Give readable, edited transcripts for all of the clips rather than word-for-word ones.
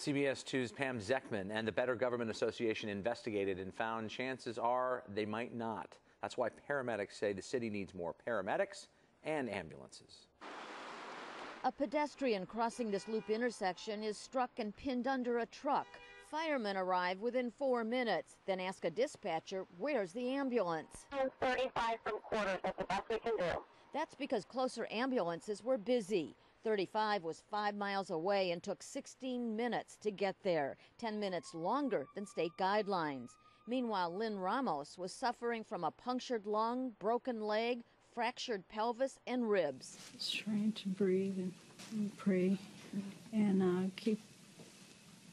CBS2's Pam Zeckman and the Better Government Association investigated and found chances are they might not. That's why paramedics say the city needs more paramedics and ambulances. A pedestrian crossing this loop intersection is struck and pinned under a truck. Firemen arrive within 4 minutes, then ask a dispatcher, where's the ambulance? 35 from Quarters, that's the best we can do. That's because closer ambulances were busy. 35 was 5 miles away and took 16 minutes to get there, 10 minutes longer than state guidelines. Meanwhile, Lynn Ramos was suffering from a punctured lung, broken leg, fractured pelvis, and ribs. Just trying to breathe and pray and keep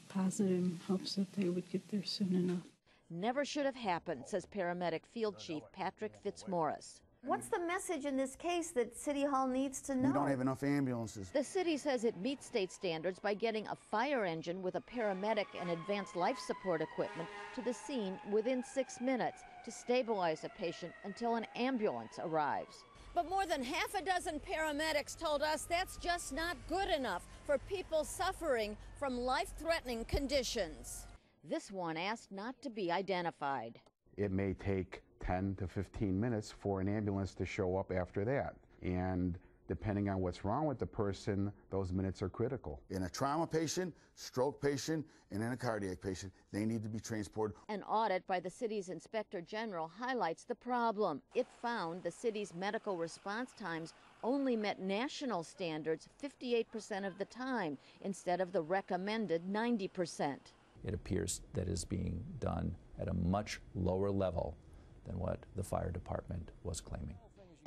positive in hopes that they would get there soon enough. Never should have happened, says paramedic field chief Patrick Fitzmaurice. What's the message in this case that City Hall needs to know? We don't have enough ambulances. The city says it meets state standards by getting a fire engine with a paramedic and advanced life support equipment to the scene within 6 minutes to stabilize a patient until an ambulance arrives. But more than half a dozen paramedics told us that's just not good enough for people suffering from life-threatening conditions. This one asked not to be identified. It may take 10 to 15 minutes for an ambulance to show up after that. And depending on what's wrong with the person, those minutes are critical. In a trauma patient, stroke patient, and in a cardiac patient, they need to be transported. An audit by the city's inspector general highlights the problem. It found the city's medical response times only met national standards 58% of the time instead of the recommended 90%. It appears that is being done at a much lower level than what the fire department was claiming.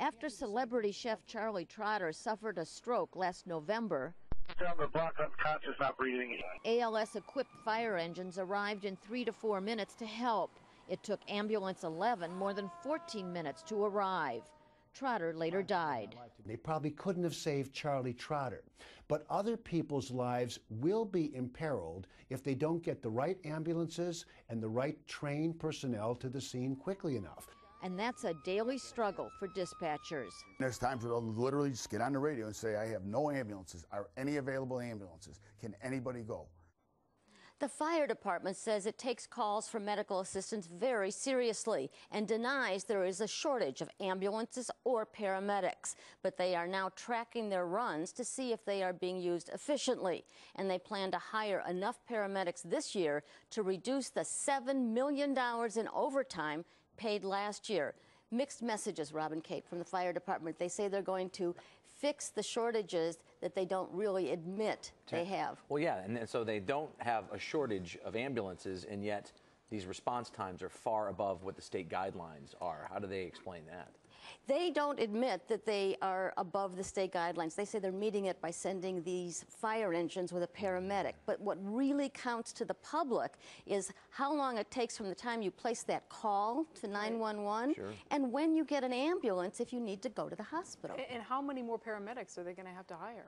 After celebrity chef Charlie Trotter suffered a stroke last November, Unconscious, not breathing. ALS-equipped fire engines arrived in 3 to 4 minutes to help. It took Ambulance 11 more than 14 minutes to arrive. Trotter later died. They probably couldn't have saved Charlie Trotter, but other people's lives will be imperiled if they don't get the right ambulances and the right trained personnel to the scene quickly enough. And that's a daily struggle for dispatchers. There's times where they'll literally just get on the radio and say, I have no ambulances. Are any available ambulances? Can anybody go? The fire department says it takes calls from medical assistants very seriously and denies there is a shortage of ambulances or paramedics. But they are now tracking their runs to see if they are being used efficiently. And they plan to hire enough paramedics this year to reduce the $7 million in overtime paid last year. Mixed messages, Robin Cape, from the fire department. They say they're going to fix the shortages that they don't really admit they have. Well, yeah, and so they don't have a shortage of ambulances, and yet these response times are far above what the state guidelines are. How do they explain that? They don't admit that they are above the state guidelines. They say they're meeting it by sending these fire engines with a paramedic. But what really counts to the public is how long it takes from the time you place that call to 911 and when you get an ambulance if you need to go to the hospital. And how many more paramedics are they going to have to hire?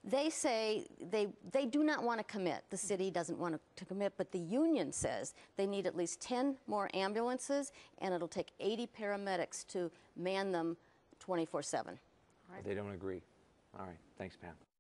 They say they do not want to commit. The city doesn't want to commit, but the union says they need at least 10 more ambulances, and it'll take 80 paramedics to man them 24/7. They don't agree. All right. Thanks, Pam.